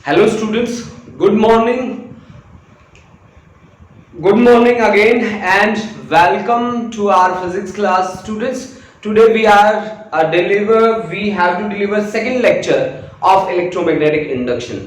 Hello students, good morning. Good morning again and welcome to our physics class students. Today we have to deliver second lecture of electromagnetic induction.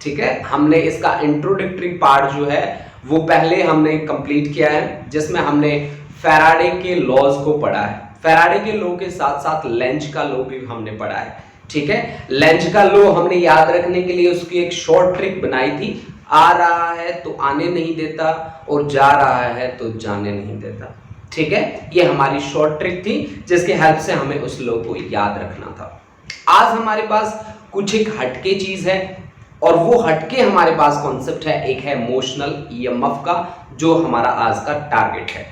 ठीक है, हमने इसका introductory part जो है वो पहले हमने कंप्लीट किया है, जिसमें हमने फैराडे के लॉज को पढ़ा है। फैराडे के लॉ के साथ साथ लेंज का लॉ भी हमने पढ़ा है। ठीक है, लेंज का लॉ हमने याद रखने के लिए उसकी एक शॉर्ट ट्रिक बनाई थी। आ रहा है तो आने नहीं देता और जा रहा है तो जाने नहीं देता। ठीक है, ये हमारी शॉर्ट ट्रिक थी जिसके हेल्प से हमें उस लॉ को याद रखना था। आज हमारे पास कुछ एक हटके चीज है और वो हटके हमारे पास कॉन्सेप्ट है। एक है मोशनल ईएमएफ का, जो हमारा आज का टारगेट है,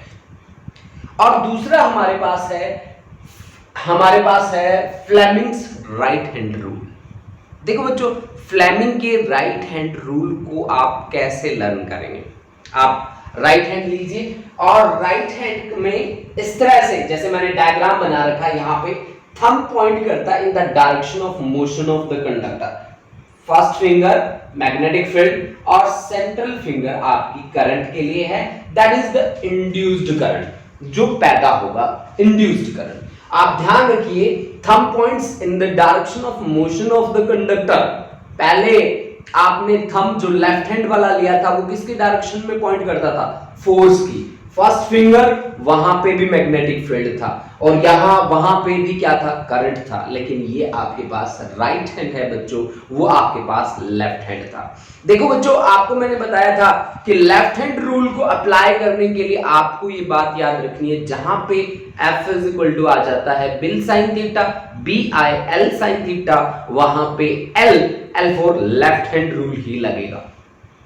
और दूसरा हमारे पास है फ्लेमिंग्स राइट हैंड रूल। देखो बच्चों, फ्लेमिंग के राइट हैंड रूल को आप कैसे लर्न करेंगे। आप राइट हैंड लीजिए और राइट हैंड में इस तरह से, जैसे मैंने डायग्राम बना रखा है, यहां पे थंब पॉइंट करता है in the direction of motion of the conductor. First finger magnetic field और सेंट्रल फिंगर आपकी करंट के लिए है, that is the induced current, जो पैदा होगा इंड्यूस्ड करंट। आप ध्यान रखिए, thumb points in the direction of motion of the conductor. पहले आपने थंब जो लेफ्ट हैंड वाला लिया था वो किसके डायरेक्शन में पॉइंट करता था, फोर्स की। फर्स्ट फिंगर वहां पे भी मैग्नेटिक फील्ड था और वहां पे भी क्या था, करंट था, लेकिन ये आपके पास राइट हैंड है बच्चों, वो आपके पास लेफ्ट हैंड था। देखो बच्चों, आपको मैंने बताया था कि लेफ्ट हैंड रूल को अप्लाई करने के लिए आपको ये बात याद रखनी है, जहां पे F इज इक्वल टू आ जाता है BIL sine theta, BI L sine theta, वहां पे L for left hand rule ही लगेगा।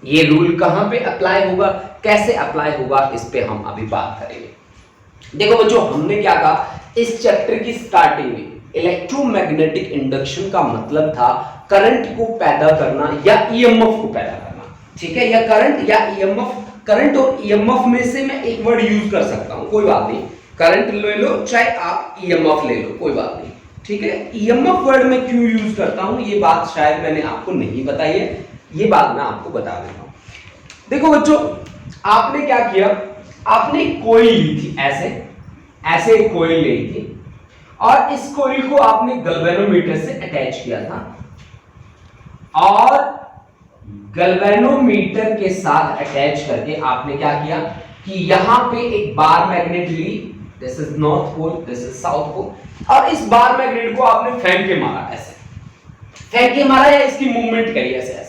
ये रूल कहां पे अप्लाई होगा, कैसे अप्लाई होगा, इस पे हम अभी बात करेंगे। देखो बच्चों, हमने क्या कहा इस चैप्टर की स्टार्टिंग में, इलेक्ट्रोमैग्नेटिक इंडक्शन का मतलब था करंट को पैदा करना या ईएमएफ को पैदा करना। ठीक है, या करंट या ईएमएफ, करंट और ईएमएफ में से मैं एक वर्ड यूज कर सकता हूं, कोई बात नहीं, करंट ले लो चाहे आप ईएमएफ ले लो, कोई बात नहीं। ठीक है, ईएमएफ वर्ड में क्यों यूज करता हूं ये बात शायद मैंने आपको नहीं बताई है, ये बात मैं आपको बता देता हूं। देखो बच्चों, आपने क्या किया, आपने कोईल ली थी, ऐसे एक कोईल ली थी और इस कोईल को आपने गैल्वेनोमीटर से अटैच किया था और गैल्वेनोमीटर के साथ अटैच करके आपने क्या किया कि यहां पे एक बार मैग्नेट ली, this is north pole, this is south pole, और इस बार मैग्नेट को आपने फेंक के मारा, ऐसे फेंक के मारा या इसकी मूवमेंट करी ऐसे।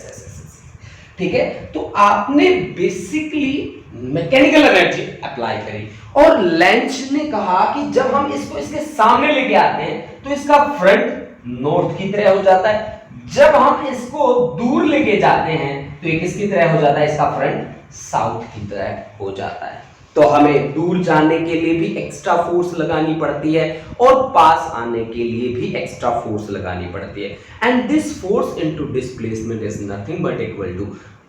ठीक है, तो आपने बेसिकली मैकेनिकल एनर्जी अप्लाई करी और लेंज ने कहा कि जब हम इसको इसके सामने लेके आते हैं तो इसका फ्रंट नॉर्थ की तरह हो जाता है, जब हम इसको दूर लेके जाते हैं तो ये किसकी तरह हो जाता है, इसका फ्रंट साउथ की तरह हो जाता है। तो हमें दूर जाने के लिए भी एक्स्ट्रा फोर्स लगानी पड़ती है और पास आने के लिए भी एक्स्ट्रा फोर्स लगानी पड़ती है, and this force into displacement is nothing but equal to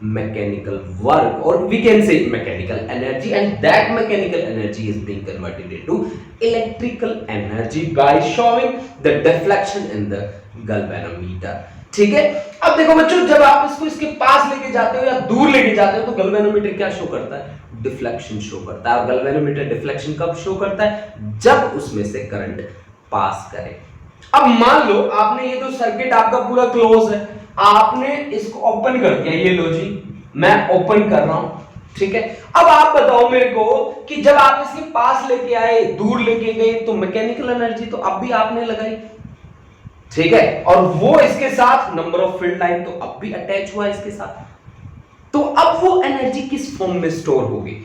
mechanical work, or we can say mechanical energy, and that mechanical energy is being converted into electrical energy by showing the deflection in the galvanometer। ठीक है, अब देखो बच्चों, जब आप इसको इसके पास लेके जाते हो या दूर लेके जाते हो तो गैल्वेनोमीटर क्या शो करता है, डिफ्लेक्शन शो करता है। और गैल्वेनोमीटर डिफ्लेक्शन कब शो करता है, जब उसमें से करंट पास करे। अब मान लो आपने ये तो सर्किट आपका पूरा क्लोज है, आपने इसको ओपन कर दिया, ये लो जी मैं ओपन कर रहा हूं। ठीक है, अब आप बताओ मेरे को कि जब आप इसके पास लेके आए, दूर लेके गए, तो मैकेनिकल एनर्जी तो अब भी आपने लगाई। ठीक है, और वो इसके साथ नंबर ऑफ फील्ड लाइन तो अब भी अटैच हुआ इसके साथ। तो अब वो एनर्जी किस फॉर्म में स्टोर होगी,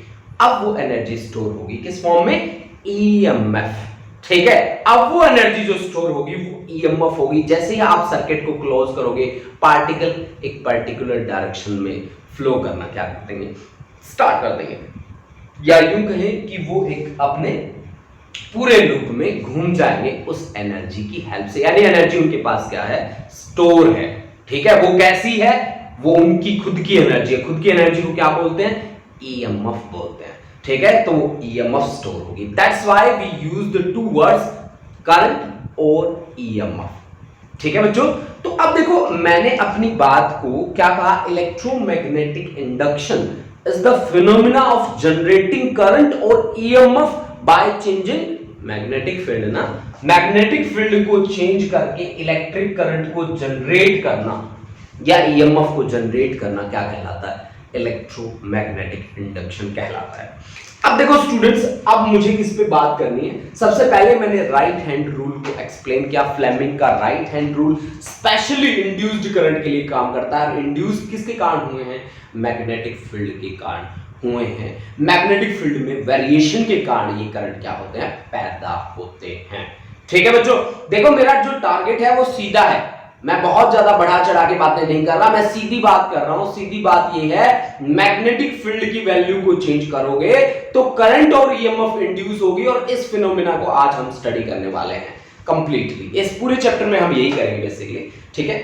अब वो एनर्जी स्टोर होगी किस फॉर्म में, ईएमएफ। ठीक है, अब वो एनर्जी जो स्टोर होगी वो ईएमएफ होगी। जैसे ही आप सर्किट को क्लोज करोगे, पार्टिकल एक पर्टिकुलर डायरेक्शन में फ्लो करना क्या कर देंगे, स्टार्ट कर देंगे, या यूं कहें कि वो एक अपने पूरे लूप में घूम जाएंगे उस एनर्जी की हेल्प से, यानी एनर्जी उनके पास क्या है, स्टोर है। ठीक है, वो कैसी है, वो उनकी खुद की एनर्जी है। खुद की एनर्जी को क्या बोलते हैं, ईएमएफ बोलते हैं। ठीक है, तो ईएमएफ स्टोर होगी, that's why we use the two words current और ईएमएफ। ठीक है बच्चों। तो अब देखो मैंने अपनी बात को क्या कहा, electromagnetic induction is the phenomena of generating current और EMF by changing magnetic field ना, मैग्नेटिक फील्ड को चेंज करके इलेक्ट्रिक करंट को जनरेट करना या ईएमएफ को जनरेट करना क्या कहलाता है, इलेक्ट्रोमैग्नेटिक इंडक्शन कहलाता है। अब देखो स्टूडेंट्स, अब मुझे किस पे बात करनी है। सबसे पहले मैंने राइट हैंड रूल को एक्सप्लेन किया। फ्लेमिंग का right hand rule specially induced current के लिए काम करता है। इंड्यूस किसके कारण हुए हैं, मैग्नेटिक फील्ड के कारण हुए हैं। मैग्नेटिक फील्ड में वेरिएशन के कारण ये करंट क्या होते हैं, पैदा होते हैं। ठीक है बच्चों, देखो मेरा जो टारगेट है वो सीधा है, मैं बहुत ज्यादा बढ़ा चढ़ा के बातें नहीं कर रहा, मैं सीधी बात कर रहा हूं। सीधी बात ये है, मैग्नेटिक फील्ड की वैल्यू को चेंज करोगे तो करंट और ईएमएफ इंड्यूस होगी, और इस फिनोमेना को आज हम स्टडी करने वाले हैं कंप्लीटली। इस पूरे चैप्टर में हम यही करेंगे बेसिकली। ठीक है,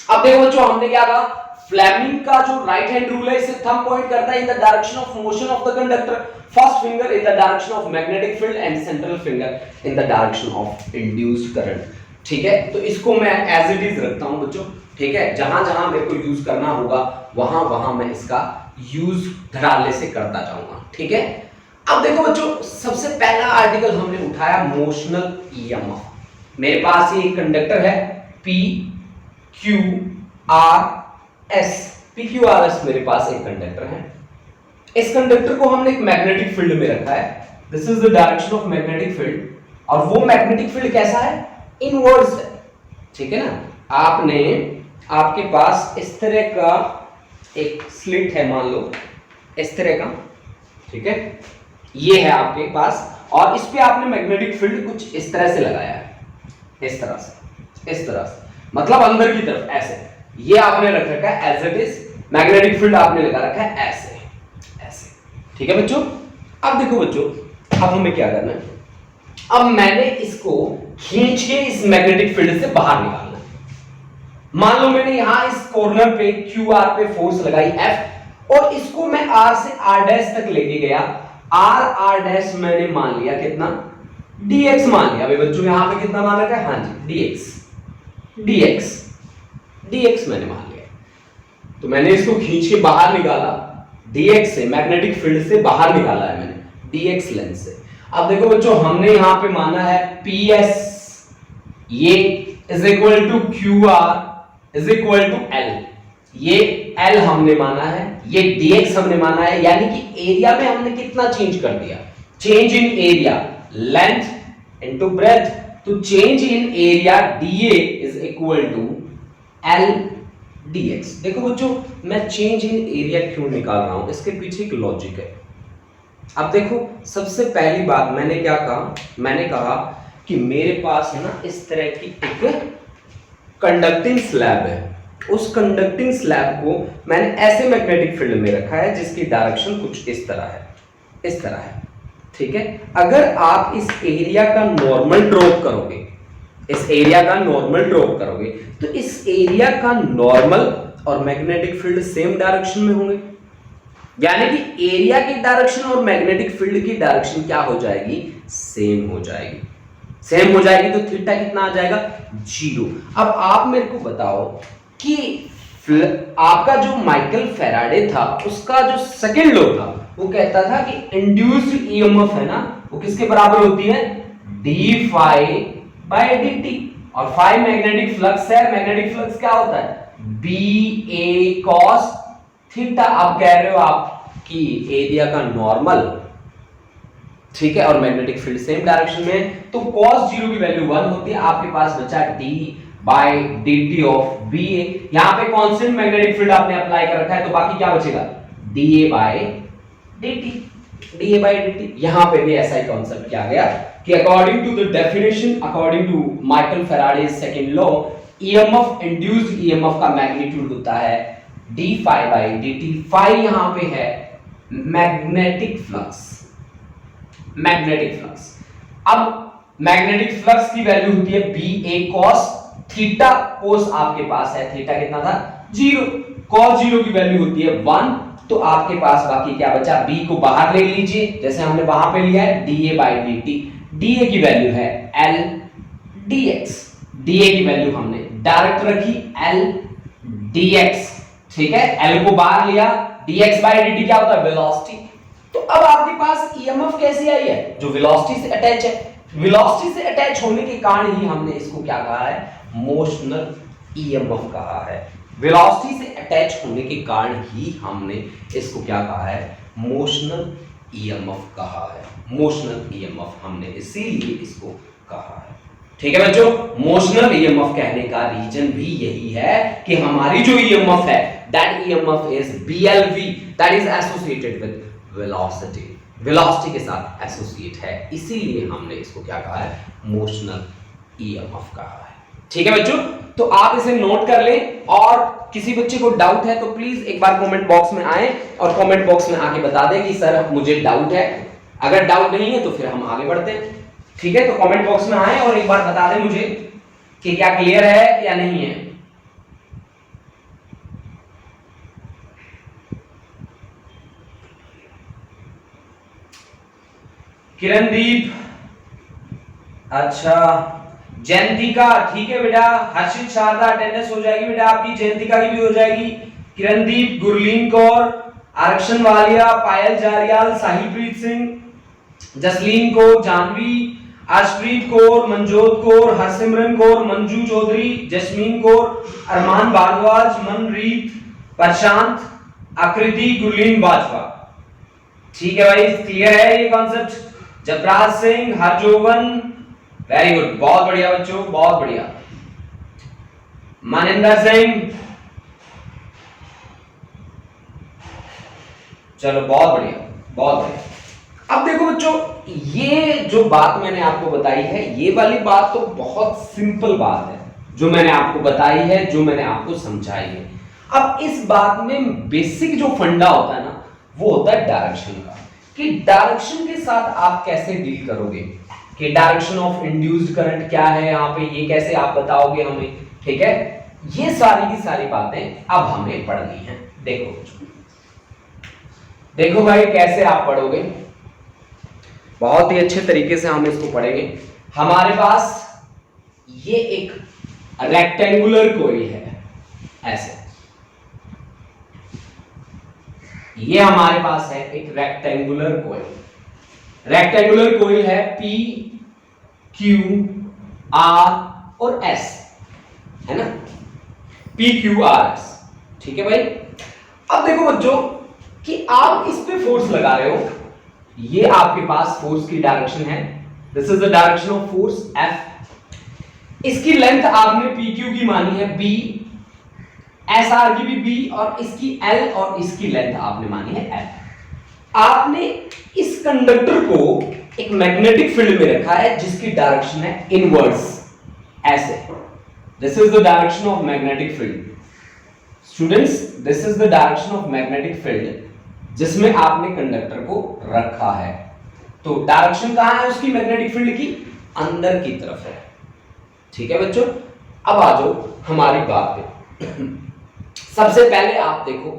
अब देखो बच्चों हमने क्या कहा, फ्लेमिंग का जो राइट हैंड रूल है इसे थंब पॉइंट करता है in the direction of motion of the conductor, first finger in the direction of magnetic field and central finger in the direction of induced current. ठीक है, तो इसको मैं एज इट इज रखता हूं बच्चों। ठीक है, जहां जहां मेरे को यूज करना होगा वहां वहां मैं इसका यूज धड़ाले से करता जाऊंगा। ठीक है, अब देखो बच्चों सबसे पहला आर्टिकल हमने उठाया मोशनल ईएमएफ। मेरे पास ये कंडक्टर है P Q R S, P Q R S मेरे पास एक कंडक्टर है। इस कंडक्टर को हमने एक मैग्नेटिक फील्ड में रखा है। This is the direction of magnetic field, और वो मैग्नेटिक फील्ड कैसा है, इनवर्स है। ठीक है ना, आपके पास इस तरह का एक स्लिट है, मान लो इस तरह का। ठीक है, ये है आपके पास, और इस पे आपने मैग्नेटिक फील्ड कुछ इस तरह से लगाया है, इस तरह से मतलब अंदर की तरफ ऐसे। ये आपने रख रखा है as it is, magnetic field आपने लगा रखा है ऐसे। ठीक है बच्चों, अब देखो बच्चों, अब हमें क्या करना है, अब मैंने इसको खींच के इस मैग्नेटिक फील्ड से बाहर निकालना है। मान लो मैंने यहां इस कॉर्नर पे QR पे फोर्स लगाई F, और इसको मैं R से R' तक लेके गया। R' मैंने मान लिया कितना, dx मान लिया। भाई बच्चों यहां पे कितना मान रखा है, हाँ जी dx मैंने मान लिया। तो मैंने इसको खींच के बाहर निकाला dx से, मैग्नेटिक फील्ड से बाहर निकाला है मैंने dx लेंथ से। अब देखो बच्चों हमने यहां पे माना है PS ये is equal to QR is equal to L, ये L हमने माना है, ये dx हमने माना है, यानी कि एरिया में हमने कितना चेंज कर दिया, change in area, length into breadth. तो change in area dA is equal to L dx। देखो बच्चों मैं चेंज इन एरिया क्यों निकाल रहा हूं, इसके पीछे एक लॉजिक है। अब देखो सबसे पहली बात मैंने क्या कहा, मैंने कहा कि मेरे पास है ना इस तरह की एक कंडक्टिंग स्लैब है। उस कंडक्टिंग स्लैब को मैंने ऐसे मैग्नेटिक फील्ड में रखा है जिसकी डायरेक्शन कुछ इस तरह है, इस तरह है। ठीक है, अगर आप इस एरिया का नॉर्मल ड्रॉप करोगे, इस एरिया का नॉर्मल ड्रॉप करोगे, तो इस एरिया का नॉर्मल और मैग्नेटिक फील्ड सेम डायरेक्शन में होंगे, यानी कि एरिया की डायरेक्शन और मैग्नेटिक फील्ड की डायरेक्शन क्या हो जाएगी, सेम हो जाएगी। सेम हो जाएगी तो थीटा कितना आ जाएगा, 0। अब आप मेरे को बताओ कि आपका जो माइकल फैराडे था उसका जो सेकंड लॉ था वो कहता था कि इंड्यूस्ड ईएमएफ है ना वो किसके बराबर होती है, d phi by dt, और phi मैग्नेटिक फ्लक्स है। मैग्नेटिक फ्लक्स क्या होता है, ba cos थीटा। आप कह रहे हो आप कि एरिया का नॉर्मल, ठीक है, और मैग्नेटिक फील्ड सेम डायरेक्शन में, तो cos 0 की वैल्यू 1 होती है। आपके पास बचा d by dt of ba। यहां पे कांस्टेंट मैग्नेटिक फील्ड आपने अप्लाई कर रखा है, तो बाकी क्या बचेगा, da by dt। यहां पे भी ऐसा ही कॉन्सेप्ट किया गया कि according to the definition, according to Michael Faraday's second law, EMF induced EMF का मैग्नीट्यूड होता है d phi by dt। phi यहां पे है मैग्नेटिक फ्लक्स, मैग्नेटिक फ्लक्स। अब मैग्नेटिक फ्लक्स की वैल्यू होती है ba cos थीटा। cos आपके पास है, थीटा कितना था, 0। cos 0 की वैल्यू होती है 1, तो आपके पास बाकी क्या बचा, b को बाहर ले लीजिए जैसे हमने वहां पे लिया है, da by dt। da की वैल्यू है L dx, डीए की वैल्यू हमने डायरेक्ट रखी एल dx, ठीक है, एल को बाहर लिया, dx बाय dt क्या होता है वेलोसिटी। तो अब आपके पास ईएमएफ कैसे आई है, जो वेलोसिटी से अटैच है। वेलोसिटी से अटैच होने के कारण ही हमने इसको क्या कहा है, मोशनल ईएमएफ कहा है। वेलोसिटी से अटैच होने के कारण ही हमने इसको क्या कहा है, मोशनल ईएमएफ कहा है। मोशनल ईएमएफ हमने इसीलिए इसको कहा है, ठीक है बच्चों। मोशनल ईएमएफ कहने का रीजन भी यही है कि हमारी जो ईएमएफ है that EMF is BLV, that is associated with velocity, velocity के साथ एसोसिएट है, इसीलिए हमने इसको क्या कहा है, मोशनल ईएमएफ कहा है, ठीक है बच्चों। तो आप इसे नोट कर लें, और किसी बच्चे को डाउट है तो प्लीज एक बार कमेंट बॉक्स में आए और कमेंट बॉक्स में आके बता दें कि सर मुझे डाउट है। अगर डाउट नहीं है तो फिर हम आगे बढ़ते हैं, ठीक है। तो कमेंट बॉक्स में आए और एक बार बता दें मुझे कि क्या क्लियर है या नहीं है। किरणदीप, अच्छा, जयंतिका, ठीक है बेटा। हर्षित, शारदा अटेंडेंस हो जाएगी बेटा आपकी, जयंतिका की भी हो जाएगी। किरणदीप, गुरलीन कौर, आरक्षण वालिया, पायल जारियाल, साहिलप्रीत सिंह, जसलीन कौर, जानवी, आशप्रीत कौर, मनजोत कौर, हरसिमरन कौर, मंजू चौधरी, जस्मीन कौर, अरमान भारद्वाज, मनरीत, प्रशांत, आकृति, गुरलीन बाजवा, ठीक है भाई, क्लियर है ये concept. Jabaraj Singh, हरजोवन, very good, बहुत बढ़िया बच्चों, बहुत बढ़िया। मनिंदर सिंह, चलो बहुत बढ़िया, बहुत बढ़िया। अब देखो बच्चों, ये जो बात मैंने आपको बताई है, ये वाली बात तो बहुत सिंपल बात है जो मैंने आपको बताई है, जो मैंने आपको समझाई है। अब इस बात में बेसिक जो फंडा होता है ना, वो होता है डायरेक्शन का, कि डायरेक्शन के साथ आप कैसे डील करोगे, कि डायरेक्शन ऑफ इंड्यूस्ड करंट क्या है यहाँ पे, ये कैसे आप बताओगे हमें, ठीक है। ये सारी की सारी बातें अब हमें पढ़नी है। देखो भाई कैसे आप पढ़ोगे, बहुत ही अच्छे तरीके से हम इसको पढ़ेंगे। हमारे पास ये एक रेक्टेंगुलर कोई है, ऐसे, ये हमारे पास है एक रेक्टेंगुलर कोइल। रेक्टेंगुलर कोइल है P, Q, R और S, है ना, P, Q, R, S, ठीक है भाई। अब देखो बच्चों कि आप इस पे फोर्स लगा रहे हो, ये आपके पास फोर्स की डायरेक्शन है, this is the direction of force F। इसकी लेंथ आपने PQ की मानी है B, SR की भी B, और इसकी L और इसकी लेंथ आपने मानी है L। आपने इस कंडक्टर को एक मैग्नेटिक फील्ड में रखा है जिसकी डायरेक्शन है इनवर्स, ऐसे, this is the direction of magnetic field. Students, this is the direction of magnetic field जिसमें आपने कंडक्टर को रखा है। तो डायरेक्शन कहां है उसकी मैग्नेटिक फील्ड की, अंदर की तरफ है, ठीक है बच्चों। अब आ जाओ हमारी बात पे। सबसे पहले आप देखो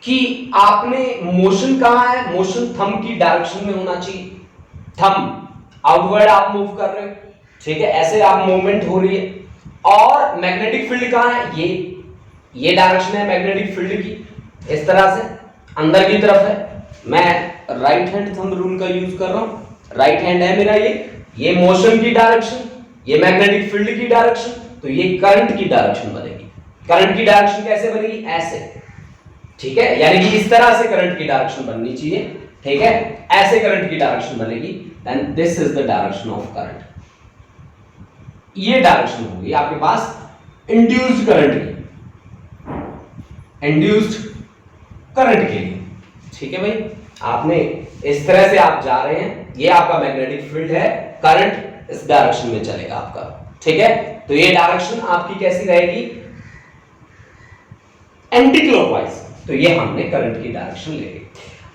कि आपने मोशन कहां है, मोशन थंब की डायरेक्शन में होना चाहिए, थंब आउटवर्ड आप मूव कर रहे हो, ठीक है, ऐसे आप मूवमेंट हो रही है। और मैग्नेटिक फील्ड कहां है, ये डायरेक्शन है मैग्नेटिक फील्ड की, इस तरह से अंदर की तरफ है। मैं राइट हैंड थंब रूल का यूज कर रहा हूं, राइट हैंड है मेरा, ये मोशन की डायरेक्शन, ये मैग्नेटिक फील्ड की डायरेक्शन, तो ये करंट की डायरेक्शन बनेगी। करंट की डायरेक्शन कैसे बनेगी, ऐसे, ठीक है, यानी कि इस तरह से करंट की डायरेक्शन बननी चाहिए, ठीक है, ऐसे करंट की डायरेक्शन बनेगी, then this is the direction of current. ये डायरेक्शन होगी आपके पास इंड्यूस्ड करंट की, इंड्यूस्ड करंट के लिए, ठीक है भाई। आपने इस तरह से आप जा रहे हैं, ये आपका मैग्नेटिक फील्ड है, करंट इस डायरेक्शन में चलेगा आपका, ठीक है। तो ये डायरेक्शन आपकी कैसी रहेगी, एंटी क्लॉकवाइज, तो ये हमने करंट की डायरेक्शन ले ली।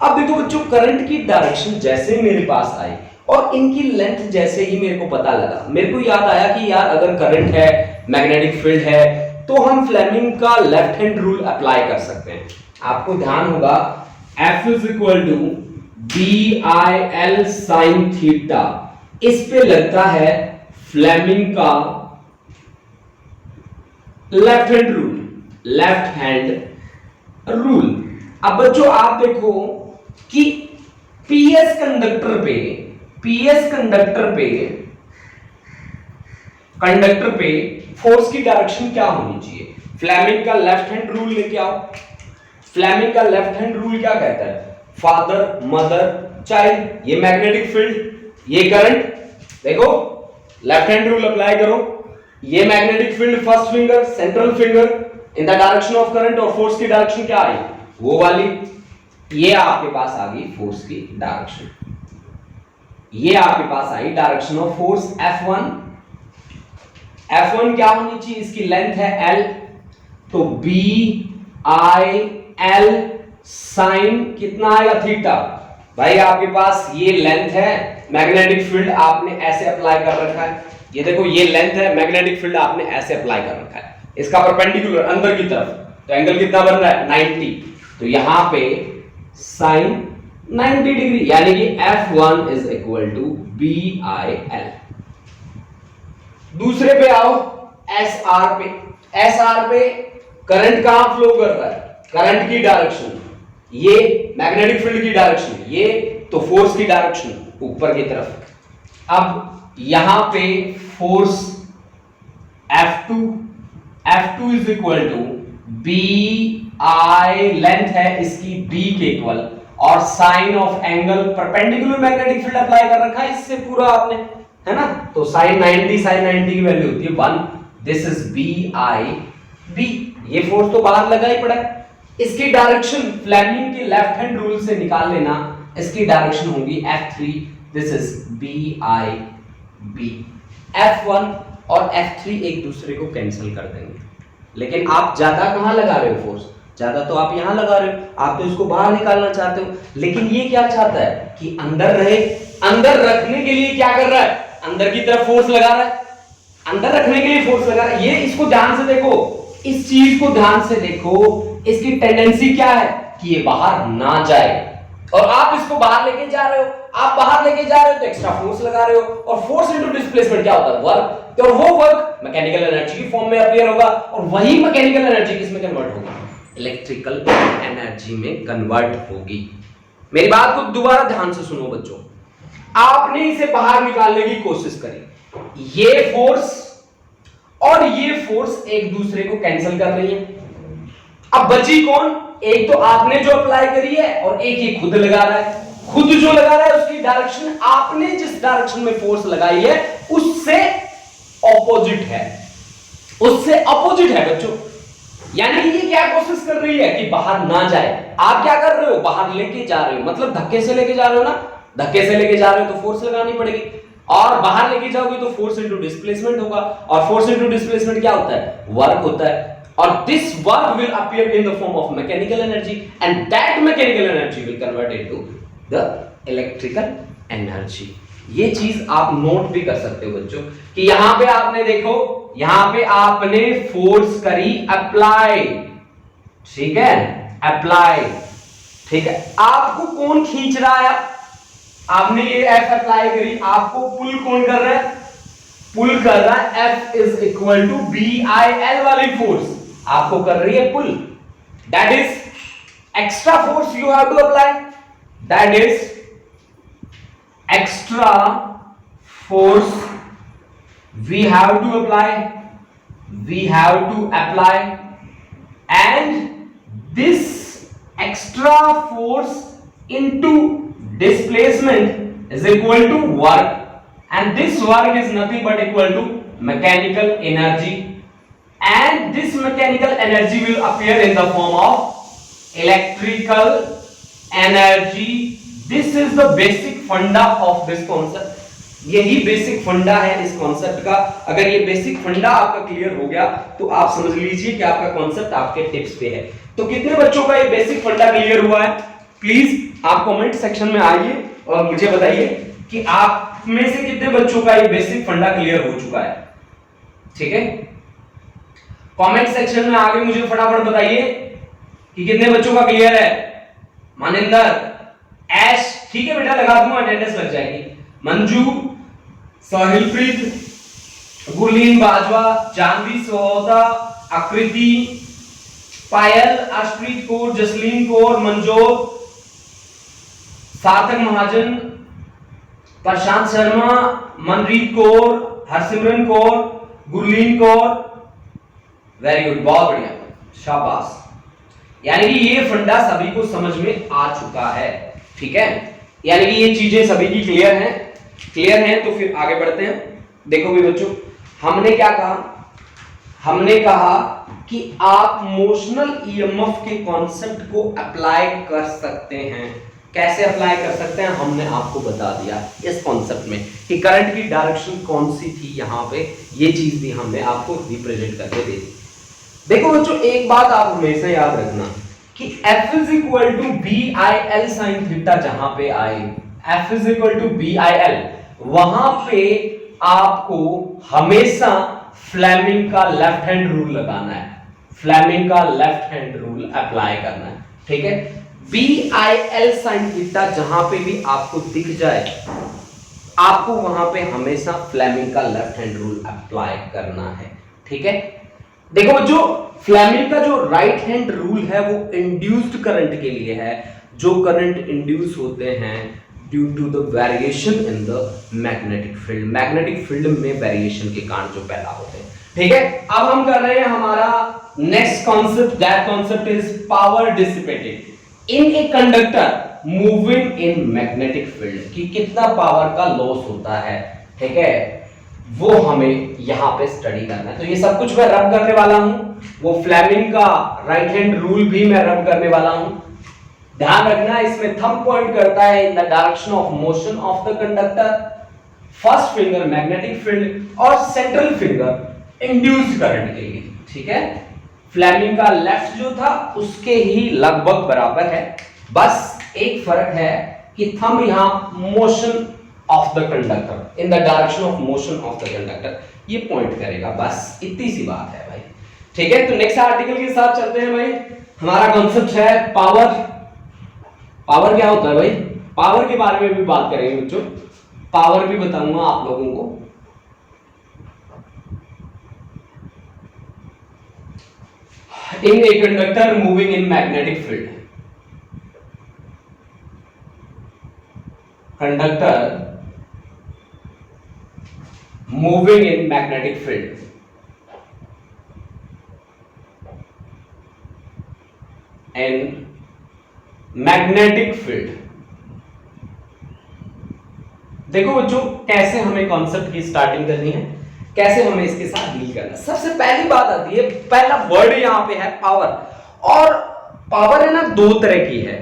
अब देखो बच्चों, करंट की डायरेक्शन जैसे मेरे पास आई और इनकी लेंथ जैसे ही मेरे को पता लगा, मेरे को याद आया कि यार अगर करंट है, मैग्नेटिक फील्ड है, तो हम फ्लेमिंग का लेफ्ट हैंड रूल अप्लाई कर सकते हैं। आपको ध्यान होगा F is equal to BIL sin theta, इस पे लगता है फ्लेमिंग का left hand rule, left hand rule. अब बच्चों आप देखो कि पीएस कंडक्टर पे फोर्स की डायरेक्शन क्या होनी चाहिए? फ्लेमिंग का लेफ्ट हैंड रूल लेके आओ। फ्लेमिंग का लेफ्ट हैंड रूल क्या कहता है? Father, mother, child. ये मैग्नेटिक फील्ड, ये करंट, देखो लेफ्ट हैंड रूल अप्लाई करो। ये magnetic field first finger, central finger in the direction of current, और फोर्स की डायरेक्शन क्या आई? वो वाली। ये आपके पास आ गई फोर्स की डायरेक्शन, ये आपके पास आई direction of force F1। F1 क्या होनी चाहिए? इसकी लेंथ है L, तो BIL साइन कितना आएगा? थीटा। भाई आपके पास ये लेंथ है, मैग्नेटिक फील्ड आपने ऐसे अप्लाई कर रखा है, ये देखो ये लेंथ है, मैग्नेटिक फील्ड आपने ऐसे अप्लाई कर रखा है, इसका परपेंडिकुलर अंदर की तरफ, तो एंगल कितना बन रहा है? 90। तो यहां पे साइन 90 डिग्री, यानी कि F1 is equal to BIL। दूसरे पे आओ, SR पे। SR पे करंट कहां फ्लो कर रहा है? करंट की डायरेक्शन, ये मैग्नेटिक फील्ड की डायरेक्शन, ये तो फोर्स की डायरेक्शन ऊपर की तरफ। अब यहां पे force F2 is equal to BI, length है इसकी B के इक्वल, और sine of angle perpendicular magnetic field apply कर रखा है इससे पूरा आपने, है ना? तो साइन 90 की वैल्यू होती है 1। This is BI। ये फोर्स तो बाहर लगा ही पड़ा है। इसकी डायरेक्शन फ्लेमिंग के लेफ्ट हैंड रूल से निकाल लेना, इसकी डायरेक्शन होगी F3। This is BIB। F1 और F3 एक दूसरे को कैंसिल कर देंगे, लेकिन आप ज्यादा कहां लगा रहे हो फोर्स? ज्यादा तो आप यहां लगा रहे हो, आप तो इसको बाहर निकालना चाहते हो, लेकिन ये क्या चाहता है कि अंदर रहे। अंदर रखने के लिए क्या कर रहा है? अंदर की तरफ फोर्स लगा रहा है, अंदर रखने के लिए फोर्स लगा रहा है। ये इसको ध्यान से देखो, इस चीज को ध्यान से देखो, इसकी टेंडेंसी क्या है कि ये बाहर ना जाए, और आप इसको बाहर लेके जा रहे हो। आप बाहर लेके जा रहे हो तो एक्स्ट्रा फोर्स लगा रहे हो, और फोर्स इनटू डिस्प्लेसमेंट क्या होता है? वर्क। और वो वर्क मैकेनिकल एनर्जी की फॉर्म में अपीयर होगा, और वही मैकेनिकल एनर्जी किस में कन्वर्ट होगी? इलेक्ट्रिकल एनर्जी में कन्वर्ट होगी। मेरी बात को दोबारा ध्यान से सुनो बच्चों, आपने इसे बाहर निकालने की कोशिश करी, ये फोर्स और ये फोर्स एक दूसरे को कैंसिल कर रही है। अब बची कौन? एक तो आपने जो अप्लाई करी है, और एक ये खुद लगा रहा है। खुद जो लगा रहा है उसकी डायरेक्शन, आपने जिस डायरेक्शन में फोर्स लगाई है उससे ऑपोजिट है, उससे अपोजिट है बच्चों। यानी कि ये क्या कोशिश कर रही है कि बाहर ना जाए। आप क्या कर रहे हो? बाहर लेके जा रहे हो, मतलब धक्के से लेके जा रहे हो ना, धक्के से लेके जा रहे हो तो फोर्स लगानी पड़ेगी, और बाहर लेके जाओगे तो फोर्स इनटू डिस्प्लेसमेंट होगा, और फोर्स इनटू डिस्प्लेसमेंट क्या होता है? वर्क होता है। और this work will appear in the form of mechanical energy, and that mechanical energy will convert into the electrical energy. ये चीज आप नोट भी कर सकते हो बच्चों कि यहां पे आपने देखो, यहां पे आपने फोर्स करी अप्लाई, ठीक है, अप्लाई, ठीक है। आपको कौन खींच रहा है? आपने ये F अप्लाई करी, आपको पुल कौन कर रहा है? पुल कर रहा है F is equal to BIL वाली फोर्स आपको कर रही है pull. That is extra force you have to apply, that is extra force we have to apply, and this extra force into displacement is equal to work, and this work is nothing but equal to mechanical energy, and this mechanical energy will appear in the form of electrical energy. This is the basic फंडा of this concept. यही basic फंडा है इस concept का। अगर ये basic फंडा आपका क्लियर हो गया तो आप समझ लीजिए कि आपका कॉन्सेप्ट आपके टिप्स पे है। तो कितने बच्चों का ये बेसिक फंडा क्लियर हुआ है? प्लीज आप कमेंट सेक्शन में आइए और मुझे बताइए कि आप में से कितने बच्चों का ये बेसिक फंडा क्लियर हो चुका है। ठीक है, कमेंट सेक्शन में आगे मुझे फटाफट बताइए कि कितने बच्चों का क्लियर है। मानिंदर, ऐश, ठीक है बेटा, लगा दूंगा, अटेंडेंस लग जाएगी। मंजू, साहिलप्रीत, गुरलीन बाजवा, जानवी सोहता, आकृति, पायल, अर्शप्रीत कौर, जसलीन कौर, मनजोत, सार्थक महाजन, प्रशांत शर्मा, मनरीत कौर, हरसिमरन कौर, गुरलीन कौर। वेरी गुड, बहुत बढ़िया, शाबाश। यानी कि ये फंडा सभी को समझ में आ चुका है, ठीक है। यानी कि ये चीजें सभी की क्लियर हैं। क्लियर हैं तो फिर आगे बढ़ते हैं। देखो भी बच्चों, हमने क्या कहा, हमने कहा कि आप मोशनल ईएमएफ के कॉन्सेप्ट को अप्लाई कर सकते हैं। कैसे अप्लाई कर सकते हैं हमने आपको बता दिया इस कॉन्सेप्ट में कि करंट की डायरेक्शन कौन सी थी, यहां पे ये चीज भी हमने आपको रिप्रेजेंट करके दे दी। देखो बच्चों, एक बात आप हमेशा याद रखना कि F is equal to BIL sine theta, जहां पे आए F is equal to BIL, वहां पे आपको हमेशा फ्लेमिंग का लेफ्ट हैंड रूल लगाना है, फ्लेमिंग का लेफ्ट हैंड रूल अप्लाई करना है, ठीक है। BIL साइन थीटा जहां पे भी आपको दिख जाए, आपको वहां पे हमेशा फ्लेमिंग का लेफ्ट हैंड रूल अप्लाई करना है, ठीक है। देखो बच्चों, फ्लेमिंग का जो राइट हैंड रूल है वो इंड्यूस्ड करंट के लिए है, जो करंट इंड्यूस होते हैं due to the variation in the magnetic field, magnetic field में वेरिएशन के कारण जो पैदा होते हैं, ठीक है। अब हम कर रहे हैं हमारा next concept, that concept is power dissipated in a conductor moving in magnetic field, कि कितना पावर का लॉस होता है, ठीक है, वो हमें यहां पे स्टडी करना है। तो ये सब कुछ मैं रब करने वाला हूं, वो फ्लेमिंग का राइट हैंड रूल भी मैं रब करने वाला हूं। ध्यान रखना, इसमें थंब पॉइंट करता है in the direction of motion of the conductor, first finger magnetic field और सेंट्रल फिंगर इंड्यूस्ड करंट के लिए, ठीक है। फ्लेमिंग का लेफ्ट जो था उसके ही लगभग बराबर है, बस एक फर्क है कि थंब यहां motion of the conductor, in the direction of motion of the conductor, ये पॉइंट करेगा, बस इतनी सी बात है भाई, ठीक है। तो नेक्स्ट आर्टिकल के साथ चलते हैं भाई। हमारा कॉन्सेप्ट है पावर। पावर क्या होता है भाई, पावर के बारे में भी बात करेंगे बच्चों, पावर भी बताऊंगा आप लोगों को। In a conductor moving in magnetic field, conductor moving in magnetic field, and magnetic field. देखो बच्चों, कैसे हमें कॉन्सेप्ट की स्टार्टिंग करनी है, कैसे हमें इसके साथ डील करना है। सबसे पहली बात आती है, पहला वर्ड यहां पे है पावर, और पावर है ना दो तरह की है।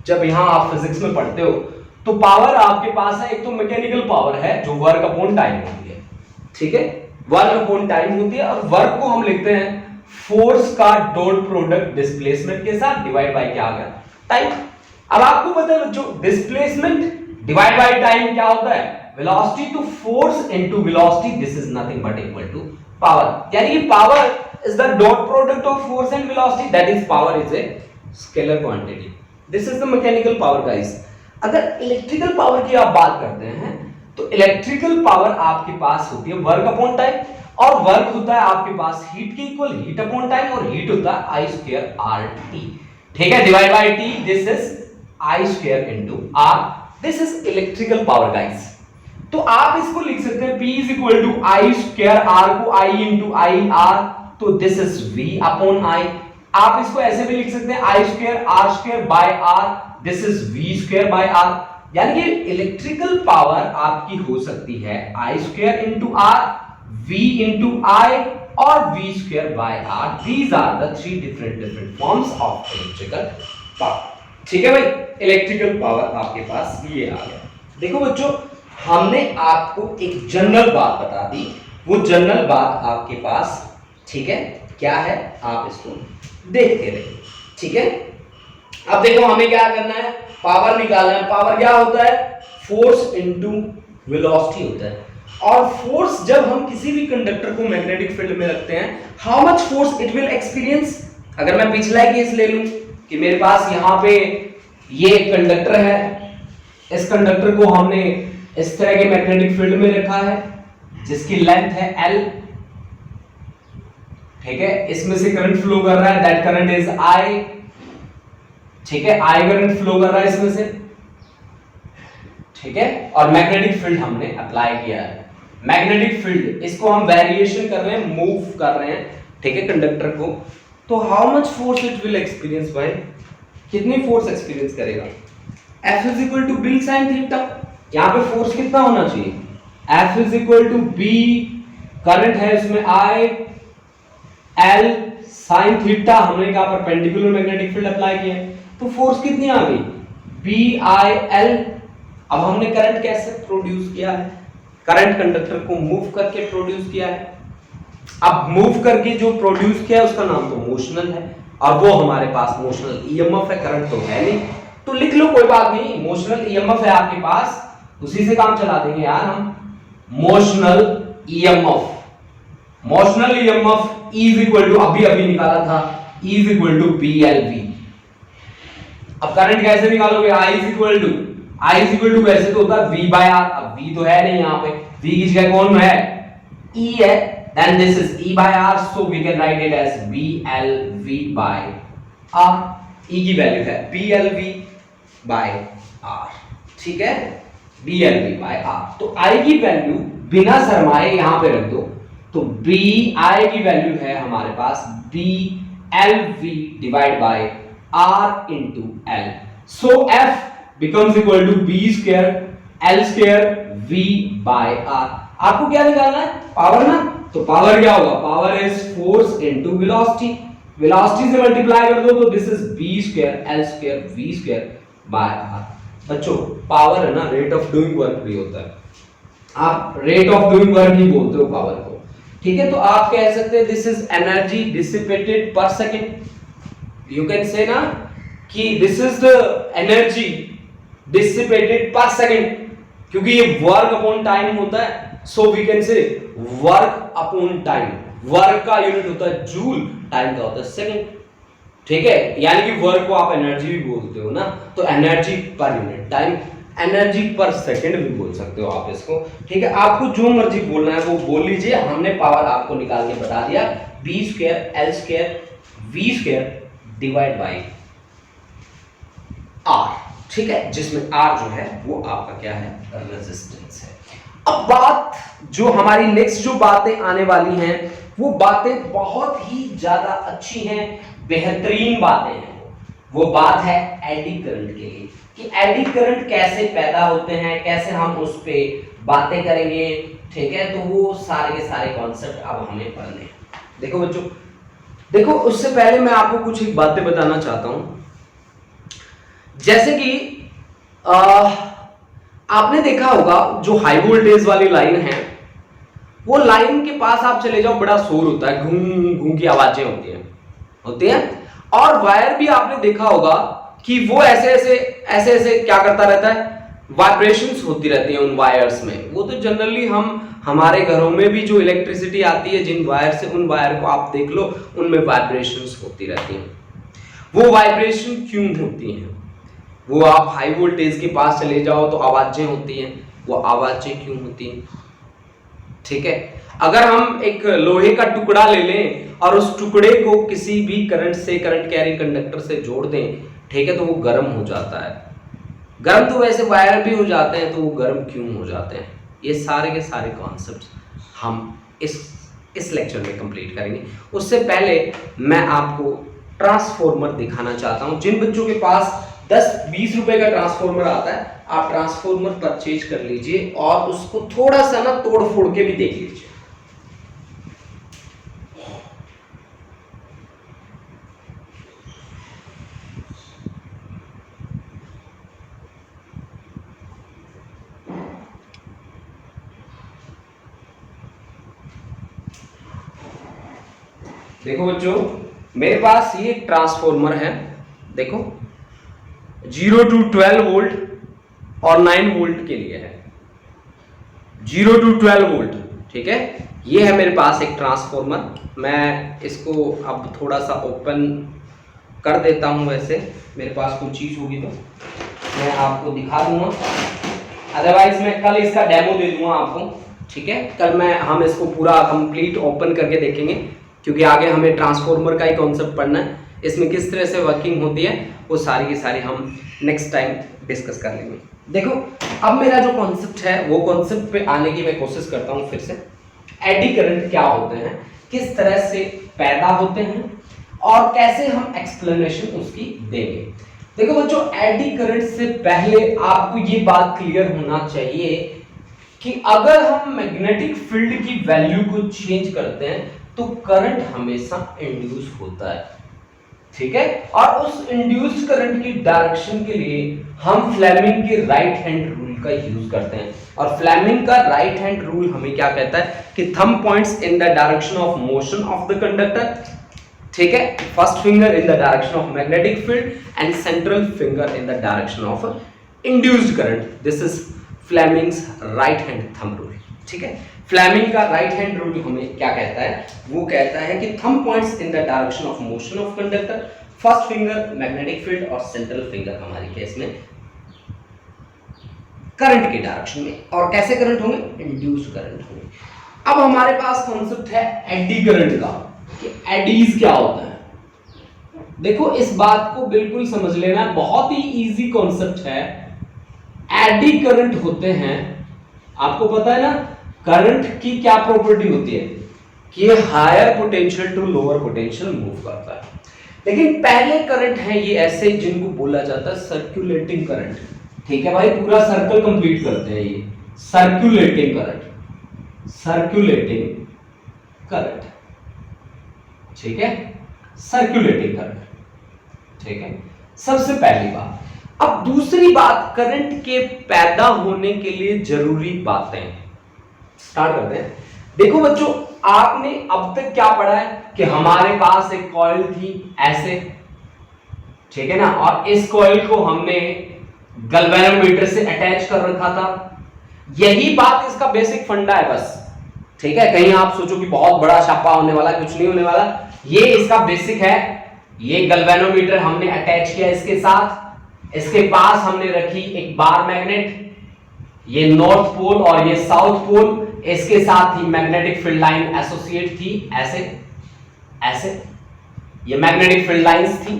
जब यहां आप फिजिक्स में पढ़ते हो तो पावर आपके पास है, एक तो मैकेनिकल पावर है जो वर्क अपॉन टाइम होती है, ठीक है, वर्क अपॉन टाइम होती है, और वर्क को हम लिखते हैं फोर्स का डॉट प्रोडक्ट डिस्प्लेसमेंट के साथ डिवाइड बाय क्या आ गया, टाइम। अब आपको पता है बच्चों, डिस्प्लेसमेंट डिवाइड बाय टाइम क्या होता है, velocity to force into velocity, this is nothing but equal to power. यानी कि power is the dot product of force and velocity, that is power is a scalar quantity, this is the mechanical power guys. अगर electrical power की आप बात करते हैं तो electrical power आपके पास होती है वर्क अपॉन टाइम, और वर्क होता है आपके पास हीट के इक्वल, हीट अपॉन टाइम, और हीट होता है आई स्क्वायर आर टी, ठीक है, divide by T, this is I square into R, this is electrical power guys. तो आप इसको लिख सकते हैं P is equal to I square, R को I इंटू आई आर, तो this is V upon I। आप इसको ऐसे भी लिख सकते हैं I square R square by R, this is V square by R. यानी कि इलेक्ट्रिकल पावर आपकी हो सकती है I square into R, V into I और V square by R. These are the three different forms of electrical power, ठीक है भाई। इलेक्ट्रिकल पावर आपके पास ये आ गया। देखो बच्चों, हमने आपको एक जनरल बात बता दी, वो जनरल बात आपके पास, ठीक है, क्या है आप इसको देखते रहिए, ठीक है। अब देखो हमें क्या करना है, पावर निकालना है। पावर क्या होता है, फोर्स इनटू वेलोसिटी होता है, और फोर्स जब हम किसी भी कंडक्टर को मैग्नेटिक फील्ड में रखते हैं, how much force it will experience. अगर मैं पिछला केस ले लूं कि मेरे पास यहां पे ये कंडक्टर है, इस कंडक्टर को हमने इस तरह के मैग्नेटिक फील्ड में रखा है जिसकी लेंथ है L, ठीक है, इसमें से करंट फ्लो कर रहा है, दैट करंट इज आई, ठीक है, आई करंट फ्लो कर रहा है इसमें से, ठीक है, और मैग्नेटिक फील्ड हमने अप्लाई किया है। मैग्नेटिक फील्ड इसको हम वेरिएशन कर रहे हैं, मूव कर रहे हैं, ठीक है, कंडक्टर को। तो how much force it will experience भाई, कितनी फोर्स एक्सपीरियंस करेगा? F is equal to B sine theta, यहाँ पे फोर्स कितना होना चाहिए? F is equal to B, current है इसमें I, L साइन थीटा, हमने कहा परपेंडिकुलर मैग्नेटिक फील्ड अप्लाई किया है, तो फोर्स कितनी आ गई? B I L. अब हमने करंट कैसे प्रोड्यूस किया है? करंट कंडक्टर को मूव करके प्रोड्यूस किया है। अब मूव करके जो प्रोड्यूस किया है उसका नाम तो मोशनल है, और वो हमारे पास मोशनल ईएमएफ है, करंट तो है नहीं, तो लिख लो कोई बात नहीं, मोशनल ईएमएफ है आपके पास, उसी से काम चला देंगे यार हम। Motional EMF, motional EMF E is equal to, अभी निकाला था, E is equal to BLV। अब करंट कैसे निकालोगे? I इज इक्वल टू वैसे तो होता है V बाय R, अब V तो है नहीं यहाँ पे, V की जगह कौन है? E है, then this is E by R, so we can write it as BLV by R। E की वैल्यू है BLV by R, ठीक है, BLV by R। तो I की वैल्यू बिना शर्माए यहाँ पे रख दो, तो BI की वैल्यू है हमारे पास BLV divide by R into L, so F becomes equal to B square L square V by R। आपको क्या निकालना है? पावर ना, तो पावर क्या होगा? Power is force into velocity, velocity से मल्टीप्लाई कर दो तो this is B square L square V square by R। बच्चों पावर है ना, रेट ऑफ डूइंग वर्क भी होता है, आप रेट ऑफ डूइंग वर्क ही बोलते हो पावर को, ठीक है। तो आप कह सकते हैं this is energy dissipated per second, you can say ना कि this is the energy dissipated per second, क्योंकि ये वर्क अपॉन टाइम होता है, so we can say work upon time. Work का यूनिट होता है जूल, टाइम का होता है सेकंड, ठीक है, यानी कि वर्क को आप एनर्जी भी बोलते हो ना, तो energy per unit time, energy पर सेकंड भी बोल सकते हो आप इसको, ठीक है। आपको जो मर्जी बोलना है वो बोल लीजिए, हमने पावर आपको निकाल के बता दिया, B square L square V square divide by R, ठीक है, जिसमें R जो है वो आपका क्या है? रेजिस्टेंस है। अब बात जो हमारी नेक्स्ट जो बातें आने वाली हैं वो बातें बहुत ही ज्यादा अच्छी हैं, बेहतरीन बातें हैं। वो बात है एडी करंट के लिए, कि एडी करंट कैसे पैदा होते हैं, कैसे हम उस पे बातें करेंगे, ठीक है। तो वो सारे के सारे कॉन्सेप्ट अब हमें पढ़ने हैं। देखो बच्चों, देखो उससे पहले मैं आपको कुछ एक बातें बताना चाहता हूं, जैसे कि आपने देखा होगा जो हाई वोल्टेज वाली लाइन है, वो लाइन के पास आप चले जाओ, बड़ा शोर होता है, घूम घूम की आवाजें होती हैं। और वायर भी आपने देखा होगा कि वो ऐसे ऐसे क्या करता रहता है, वाइब्रेशंस होती रहती हैं उन वायर्स में। वो तो जनरली हम हमारे घरों में भी जो इलेक्ट्रिसिटी आती है जिन वायर से, उन वायर को आप देख लो, उनमें वाइब्रेशंस होती रहती हैं। वो वाइब्रेशन क्यों होती हैं? वो आप हाई वोल्टेज के पास चले जाओ तो आवाजें होती हैं, वो आवाजें क्यों होती हैं? ठीक है, अगर हम एक लोहे का टुकड़ा ले लें और उस टुकड़े को किसी भी करंट कैरिंग कंडक्टर से जोड़ दें, ठीक है, तो वो गर्म हो जाता है। गर्म तो वैसे वायर भी हो जाते हैं, तो वो गर्म क्यों हो जाते हैं? ये सारे के सारे कॉन्सेप्ट्स हम इस लेक्चर में कंप्लीट करेंगे। उससे पहले मैं आपको ट्रांसफॉर्मर दिखाना चाहता हूं। जिन बच्चों के पास 10-20 रुपए का ट्रांसफॉर्मर आता है, आप ट्रांसफॉर्मर परचेज कर लीजिए और उसको थोड़ा सा ना तोड़ फोड़ के भी देख लीजिए। देखो बच्चों, मेरे पास ये ट्रांसफॉर्मर है, देखो 0 to 12 वोल्ट और 9 वोल्ट के लिए है, 0 to 12 वोल्ट, ठीक है। ये है मेरे पास एक ट्रांसफॉर्मर। मैं इसको अब थोड़ा सा ओपन कर देता हूं, वैसे मेरे पास कोई चीज होगी तो मैं आपको दिखा दूंगा, अदरवाइज मैं कल इसका डेमो दे दूंगा आपको, ठीक है। कल हम इसको पूरा कंप्लीट ओपन करके देखेंगे क्योंकि आगे हमें ट्रांसफॉर्मर का ही कॉन्सेप्ट पढ़ना है, इसमें किस तरह से वर्किंग होती है वो सारी की सारी हम नेक्स्ट टाइम डिस्कस कर लेंगे। देखो अब मेरा जो कॉन्सेप्ट है वो कॉन्सेप्ट पे आने की मैं कोशिश करता हूँ फिर से। एडी करंट क्या होते हैं, किस तरह से पैदा होते हैं और कैसे हम एक्सप्लेनेशन उसकी देंगे। देखो बच्चों, एडी करंट से पहले आपको ये बात क्लियर होना चाहिए कि अगर हम मैग्नेटिक फील्ड की वैल्यू को चेंज करते हैं तो करंट हमेशा इंड्यूस होता है, ठीक है। और उस इंड्यूस्ड करंट की डायरेक्शन के लिए हम फ्लेमिंग के राइट हैंड रूल का यूज करते हैं। और फ्लेमिंग का राइट हैंड रूल हमें क्या कहता है कि thumb points in the direction of motion of the conductor, ठीक है, first finger in the direction of magnetic field and central finger in the direction of induced current. This is Fleming's right hand thumb rule, ठीक है। Fleming का right hand rule हमें क्या कहता है, वो कहता है कि thumb points in the direction of motion of conductor, first finger magnetic field और सेंट्रल फिंगर हमारी केस में करंट के डायरेक्शन में। और कैसे करंट होंगे, इंड्यूस्ड करंट होंगे। अब हमारे पास कॉन्सेप्ट है एडी करंट का कि एडीज क्या होता है। देखो इस बात को बिल्कुल समझ लेना, बहुत ही इजी कॉन्सेप्ट है। एडी करंट होते हैं, आपको पता है ना करंट की क्या प्रॉपर्टी होती है कि ये higher potential to lower potential move करता है। लेकिन पहले करंट है ये ऐसे जिनको बोला जाता है सर्कुलेटिंग करंट, ठीक है भाई, पूरा सर्कल कंप्लीट करते हैं ये सर्कुलेटिंग करंट, सर्कुलेटिंग करंट, ठीक है, सर्कुलेटिंग करंट, ठीक है, सबसे पहली बात। अब दूसरी बात, करंट के पैदा होने के लिए जरूरी बातें स्टार्ट करते हैं। देखो बच्चों, आपने अब तक क्या पढ़ा है कि हमारे पास एक कॉइल थी ऐसे, ठीक है ना, और इस कॉइल को हमने गैल्वेनोमीटर से अटैच कर रखा था। यही बात इसका बेसिक फंडा है बस, ठीक है। कहीं आप सोचो कि बहुत बड़ा छापा होने वाला, कुछ नहीं होने वाला, ये इसका बेसिक है। ये गैल्वेनोमीटर हमने अटैच किया इसके साथ, इसके पास हमने रखी एक बार मैग्नेट, ये नॉर्थ पोल और ये साउथ पोल, इसके साथ ही मैग्नेटिक फील्ड लाइन एसोसिएट थी ऐसे ऐसे, ये मैग्नेटिक फील्ड लाइंस थी।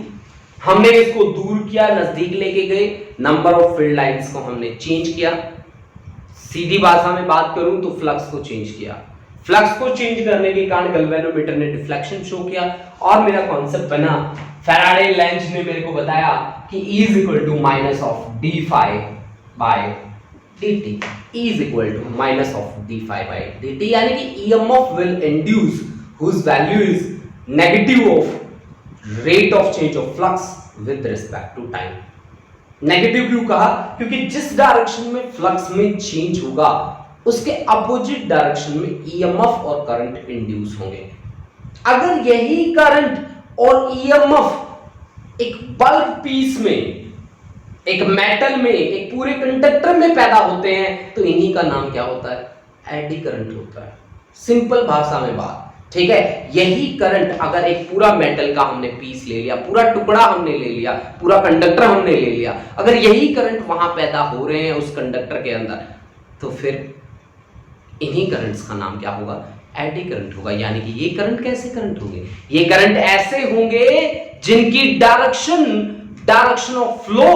हमने इसको दूर किया, नजदीक लेके गए, नंबर ऑफ फील्ड लाइंस को हमने चेंज किया। सीधी भाषा में बात करूं तो फ्लक्स को चेंज किया। फ्लक्स को चेंज करने के कारण गैल्वेनोमीटर ने डिफ्लेक्शन शो किया और मेरा कॉन्सेप्ट बना, फैराडे लेंज ने मेरे को बताया कि E is equal to minus of d phi by dt, E is equal to minus of d phi by dt, यानी कि EMF will induce whose value is negative of rate of change of flux with respect to time। Negative क्यों कहा, क्योंकि जिस direction में flux में change होगा उसके अपोजिट डायरेक्शन में EMF और करंट इंड्यूस होंगे। अगर यही करंट और EMF एक बल्क पीस में, एक मेटल में, एक पूरे कंडक्टर में पैदा होते हैं तो इन्हीं का नाम क्या होता है, एडी करंट होता है। सिंपल भाषा में बात, ठीक है। यही करंट अगर एक पूरा मेटल का हमने पीस ले लिया, पूरा टुकड़ा हमने ले लिया, पूरा कंडक्टर हमने ले लिया, अगर यही करंट वहां पैदा हो रहे हैं उस कंडक्टर के अंदर, तो फिर इन्हीं करंट्स का नाम क्या होगा, एडी करंट होगा। यानी कि ये करंट कैसे करंट होंगे, ये करंट ऐसे होंगे जिनकी डायरेक्शन ऑफ फ्लो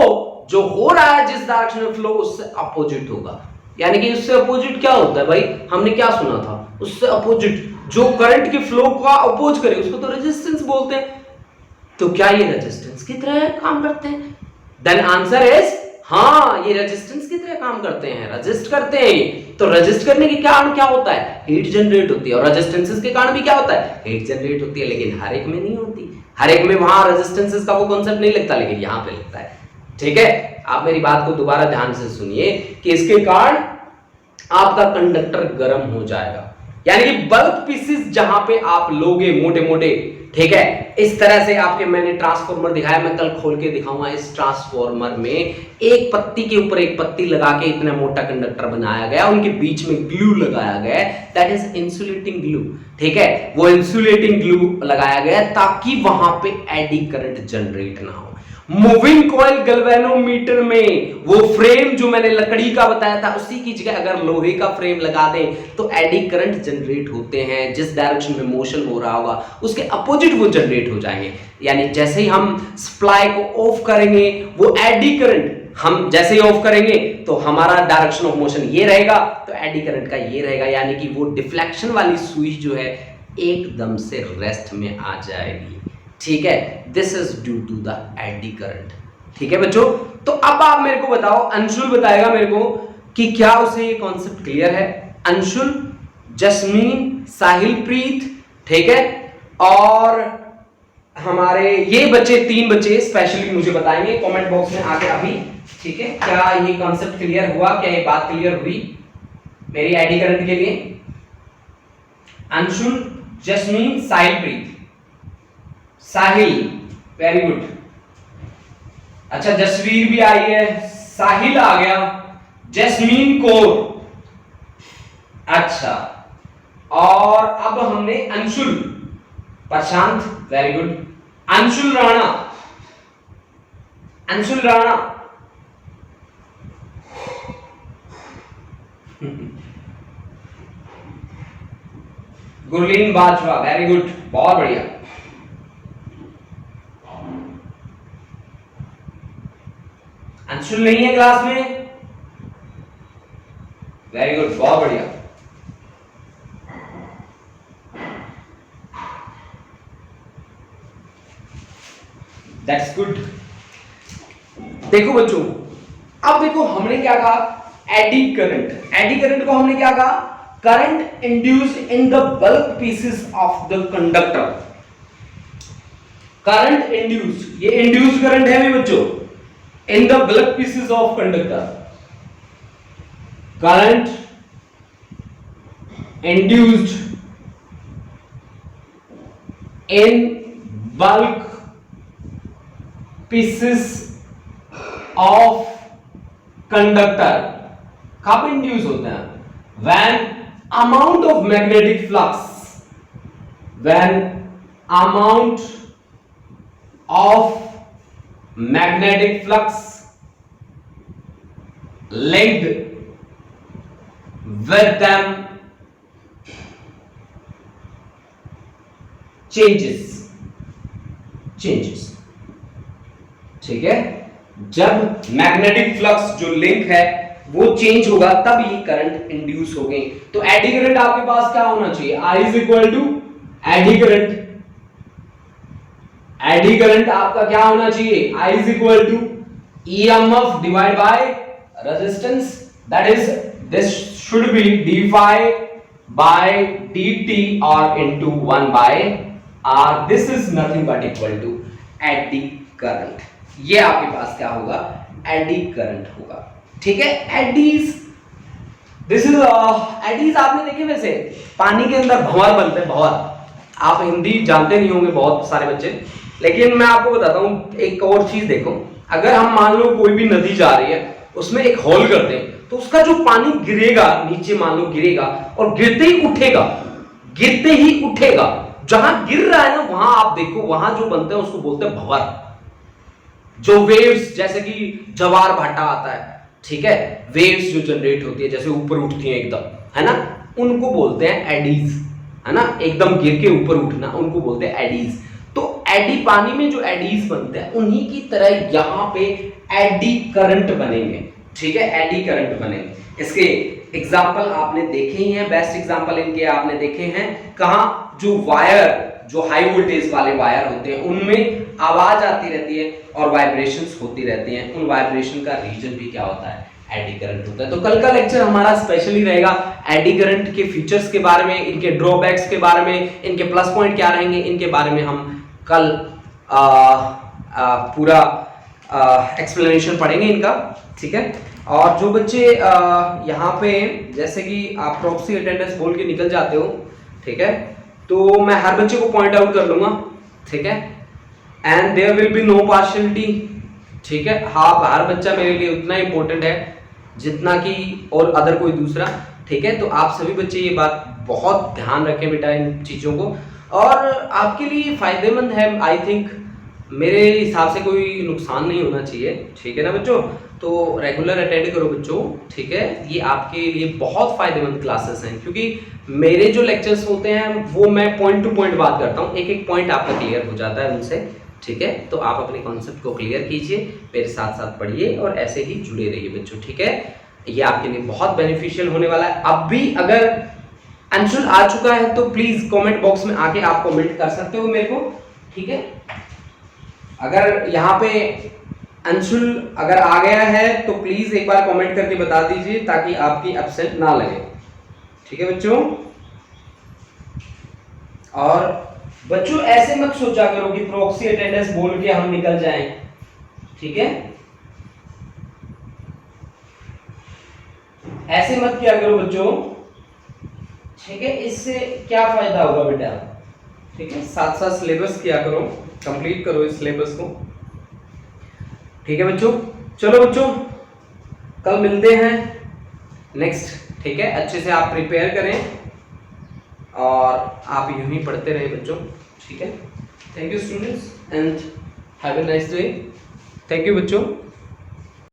जो हो रहा है, जिस डायरेक्शन में फ्लो उससे अपोजिट होगा। यानी कि उससे अपोजिट क्या होता है भाई, हमने क्या सुना था, उससे अपोजिट जो करंट के फ्लो का अपोज करे उसको तो रेजिस्टेंस बोलते हैं। तो क्या ये रेजिस्टेंस की तरह काम करते हैं? देन आंसर इज हाँ, ये रेजिस्टेंस की तरह काम करते हैं, रेजिस्ट करते हैं। तो रेजिस्ट करने के कारण क्या होता है, हीट जनरेट होती है, और रेजिस्टेंसेस के कारण भी क्या होता है, हीट जनरेट होती है। लेकिन हर एक में नहीं होती, हर एक में वहां रेजिस्टेंसेस का वो कॉन्सेप्ट नहीं लगता, लेकिन यहां पे लगता है, ठीक है। आप मेरी बात को दोबारा ध्यान से सुनिए कि इसके कारण आपका कंडक्टर गर्म हो जाएगा। यानी कि बल्क पीसेस जहां पे आप लोगे मोटे मोटे, ठीक है, इस तरह से आपके मैंने ट्रांसफॉर्मर दिखाया, मैं कल खोल के दिखाऊंगा। इस ट्रांसफॉर्मर में एक पत्ती के ऊपर एक पत्ती लगा के इतना मोटा कंडक्टर बनाया गया, उनके बीच में ग्लू लगाया गया, दैट इज इंसुलेटिंग ग्लू। ठीक है, वो इंसुलेटिंग ग्लू लगाया गया ताकि वहां पे एडी करंट जनरेट ना हो। मूविंग कॉइल गैल्वेनोमीटर में वो फ्रेम जो मैंने लकड़ी का बताया था, उसी की जगह अगर लोहे का फ्रेम लगा दें तो एडी करंट जनरेट होते हैं। जिस डायरेक्शन में मोशन हो रहा होगा उसके अपोजिट वो जनरेट हो जाएंगे। यानी जैसे ही हम सप्लाई को ऑफ करेंगे, वो एडी करंट हम जैसे ही ऑफ करेंगे तो हमारा डायरेक्शन ऑफ मोशन ये रहेगा, तो एडी करंट का ये रहेगा। यानी कि वो डिफ्लेक्शन वाली सुई जो है एकदम से रेस्ट में आ जाएगी। ठीक है, this is due to the eddy current. ठीक है बच्चों, तो अब आप मेरे को बताओ, अंशुल बताएगा मेरे को कि क्या उसे ये कॉन्सेप्ट क्लियर है। अंशुल, जस्मीन, साहिल प्रीत, ठीक है, और हमारे ये बच्चे 3 बच्चे स्पेशली मुझे बताएंगे कमेंट बॉक्स में आके अभी। ठीक है, क्या ये कॉन्सेप्ट क्लियर हुआ, क्या ये बात क्लियर हुई मेरी एडी करंट के लिए? अंशुल, जस्मीन, साहिल प्रीत। साहिल, वेरी गुड। अच्छा, जसवीर भी आई है, साहिल आ गया, जस्मीन कौर, अच्छा, और अब हमने Anshul, Prashant, very good, Anshul Rana, Anshul Rana, Gurleen Bajwa, very good, बहुत बढ़िया। अंशुल नहीं है क्लास में, वेरी गुड, बहुत बढ़िया। That's good. देखो बच्चों, अब देखो हमने क्या कहा, एडी करंट। एडी करंट को हमने क्या कहा, current induced in the bulk pieces of the conductor. Current induced, ये इंड्यूस्ड करंट है भी बच्चों, in the bulk pieces of conductor, current induced in bulk pieces of conductor कब इंड्यूस होते हैं? when amount of magnetic flux, when amount of magnetic flux linked with them changes। ठीक है, जब मैग्नेटिक फ्लक्स जो लिंक है वो change होगा तब ये करंट इंड्यूस हो गई। तो एडी करंट आपके पास क्या होना चाहिए, I is equal to eddy current. Eddy current आपका क्या होना चाहिए, I is equal to EMF divide by resistance, that is this should be d phi by dt और into 1 by r। This is nothing but equal to eddy current. ये आपके पास क्या होगा, eddy current होगा। ठीक है, एडीज, दिस इज एडीज आपने देखे वैसे पानी के अंदर भंवर बनते हैं, भंवर। आप हिंदी जानते नहीं होंगे बहुत सारे बच्चे, लेकिन मैं आपको बताता हूँ एक और चीज। देखो, अगर हम मान लो कोई भी नदी जा रही है, उसमें एक होल करते हैं, तो उसका जो पानी गिरेगा नीचे, मान लो गिरेगा और गिरते ही उठेगा, गिरते ही उठेगा, जहां गिर रहा है ना वहां आप देखो, वहां जो बनते हैं उसको बोलते हैं भंवर। जो वेव्स, जैसे कि जवार भाटा आता है, ठीक है, वेव्स जो जनरेट होती है जैसे ऊपर उठती हैं एकदम, है ना, उनको बोलते हैं एडीज, है ना, एकदम गिर के ऊपर उठना, उनको बोलते हैं एडीज। तो एडी, पानी में जो एडीज बनते हैं उन्हीं की तरह यहां पे एडी करंट बनेंगे। ठीक है, एडी करंट बनेंगे। इसके एग्जाम्पल आपने देखे ही हैं, बेस्ट एग्जाम्पल इनके आपने देखे हैं कहां, जो वायर, जो हाई वोल्टेज वाले वायर होते हैं उनमें आवाज आती रहती है और वाइब्रेशंस होती रहती हैं, उन वाइब्रेशन का रीजन भी क्या होता है, एडी करंट होता है। तो कल का लेक्चर हमारा स्पेशली रहेगा एडी करंट के फीचर्स के बारे में, इनके ड्रॉबैक्स के बारे में, इनके प्लस पॉइंट क्या रहेंगे, इनके बारे में हम कल पूरा एक्सप्लेनेशन पढ़ेंगे इनका। ठीक है, और जो बच्चे यहाँ पे जैसे कि आप प्रॉक्सी अटेंडेंस बोल के निकल जाते हो, ठीक है, तो मैं हर बच्चे को पॉइंट आउट कर लूंगा। ठीक है, and there will be no partiality, ठीक है। हाँ, हर बच्चा मेरे लिए उतना इंपॉर्टेंट है जितना कि और अदर कोई दूसरा, ठीक है। तो आप सभी बच्चे ये बात बहुत ध्यान रखें बेटा इन चीज़ों को, और आपके लिए फायदेमंद है। आई थिंक मेरे हिसाब से कोई नुकसान नहीं होना चाहिए, ठीक है ना बच्चों। तो रेगुलर अटेंड करो बच्चों, ठीक है। ये आपके लिए बहुत फायदेमंद क्लासेस हैं, क्योंकि मेरे जो लेक्चर्स होते हैं वो मैं पॉइंट टू पॉइंट बात करता हूँ, एक एक पॉइंट आपका क्लियर हो जाता है उनसे, ठीक है। तो आप अपने कॉन्सेप्ट को क्लियर कीजिए, मेरे साथ साथ पढ़िए और ऐसे ही जुड़े रहिए बच्चों, ठीक है। ये आपके लिए बहुत बेनिफिशियल होने वाला है। अब भी अगर आंसर आ चुका है तो प्लीज कमेंट बॉक्स में आके आप कमेंट कर सकते हो मेरे को, ठीक है। अगर यहाँ पे आंसर अगर आ गया है तो प्लीज एक बार कमेंट करके बता दीजिए, ताकि आपकी एब्सेंट ना लगे, ठीक है बच्चों। और बच्चों ऐसे मत सोचा करो कि प्रॉक्सी अटेंडेंस बोल के हम निकल जाएं, ठीक है। ऐसे मत किया करो बच्चों, ठीक है। इससे क्या फायदा होगा बेटा, ठीक है। साथ साथ सिलेबस किया करो, कंप्लीट करो इस सिलेबस को, ठीक है बच्चों। चलो बच्चों, कल मिलते हैं नेक्स्ट, ठीक है। अच्छे से आप प्रिपेयर करें और आप यूं ही पढ़ते रहे बच्चों, ठीक है। Thank you students and have a nice day. Thank you बच्चों।